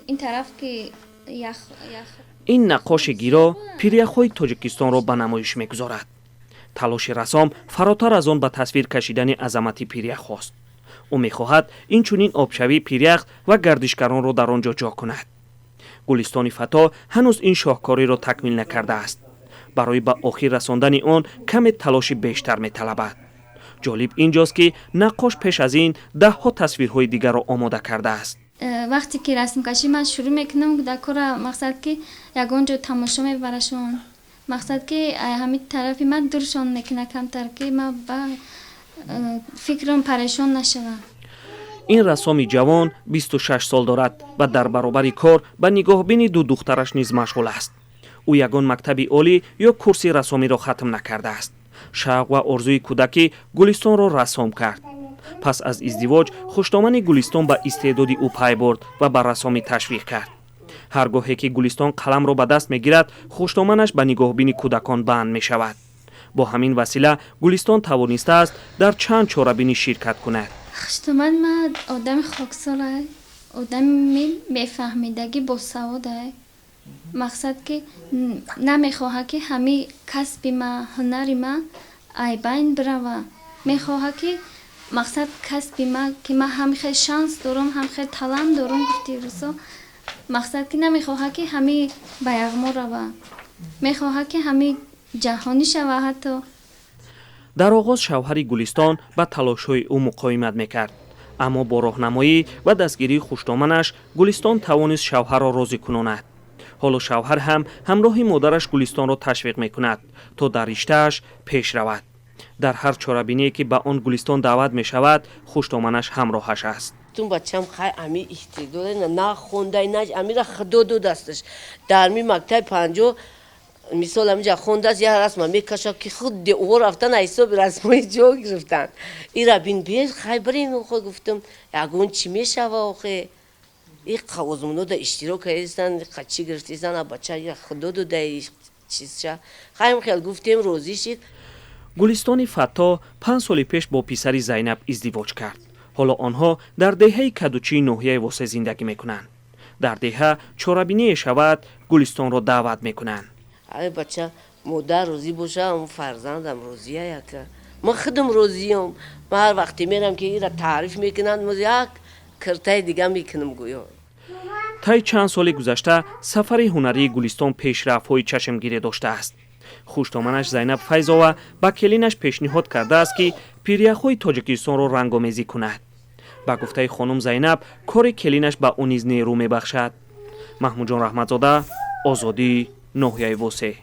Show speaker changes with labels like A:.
A: این طرف که یخ
B: این نقاش گیرا پیریخ‌های تاجیکستان را به نمایش می‌گذارد. تلاش رسام فراتر از آن به تصویر کشیدن عظمت پیریخ است. او می‌خواهد این چنین آبشوی پیریخ و گردشگران را در آنجا جا کند. گلستان فتا هنوز این شاهکاری را تکمیل نکرده است. برای به آخر رساندن آن کمی تلاش بیشتر می‌طلبد. جالب اینجاست که نقاش پیش از این ده‌ها تصویرهای دیگر را آماده کرده است.
A: وقتی که رسم کشی من شروع میکنم دکور مقصد که یگان جا تماشا میبرشون مقصد که همین طرفی من دورشان نکنه کمتر که من با فکرم پریشان نشوم.
B: این رسامی جوان 26 سال دارد و در برابر کار به نگاهبین دو دخترش نیز مشغول است. او یگان مکتبی عالی یا کورسی رسامی را ختم نکرده است. شوق و آرزوی کودکی گلستان را رسام کرد. پس از ازدواج خوشدامنی گلستان به استعداد او پی برد و به رسامی تشویق کرد. هرگاهی که گلستان قلم را به دست میگیرد خوشدامنش به نگاهبین کودکان بند می شود. با همین وسیله گلستان توانسته است در چند چاره‌بینی شرکت کند.
A: خوشدامن ما آدم خاکسار آدم میفهمیدگی با سواد مقصد که نمیخواه که همه کسب ما هنر ما ای بین بروه میخواه که مقصد کسب ما که ما هم خیلی شانس دارم هم خیلی talent دارم گفتی رسا مقصد که نمیخواه که همه به یغما روه میخواه که همه جهانی شوه. حتی
B: در آغاز شوهر گلستان به تلاش‌های او مقاومت میکرد، اما با راهنمایی و دستگیری خوشدامنش گلستان توانست شوهر را راضی کناند. حالا شوهر هم همراه مادرش گلستان را تشویق میکند تا در رشته‌اش پیش رود. در هر چاره‌بینی که به آن گلستان دعوت می شود خوشدامنش همراهش است.
C: تون بچم خیلی امی استعداد نه خونده نه امی خدا دو دستش در می مکتب 50 مثال همینجا خونده است یه رسم میکشه که خود او رفتن حساب رسمای جا گرفتن این را بین بیش خیلی برین خود گفتم یگون چی میشه آخه این قوازمونو در اشتراک هستن خچی گرفتیستن بچه یا خدا دو در چیزشه خیلی گفتیم روزی شید.
B: گلستان فتا 5 سال پیش با پسری زینب ازدواج کرد. حالا آنها در دهه کدوچی ناحیه واسه زندگی میکنند. در دهه چاره‌بینی شود گلستان را دعوت میکنند.
C: ای بچه مادر روزی باشه اون فرزندم روزیه که من خودم روزیم. من هر وقتی میرم که این را تعریف میکنند من یک کرتای دیگه میکنم گویا.
B: طی چند سال گذشته سفر هنری گلستان پیشرفت‌های چشمگیری داشته است. خوشدامنش زینب فیضاوه با کلینش پیشنهاد کرده است که پیریخ‌های تاجیکستان را رنگ‌آمیزی کند. با گفته خانم زینب کار کلینش به او نیز نیرو میبخشد. محمود جان رحمتزاده، آزادی، ناحیه وسه.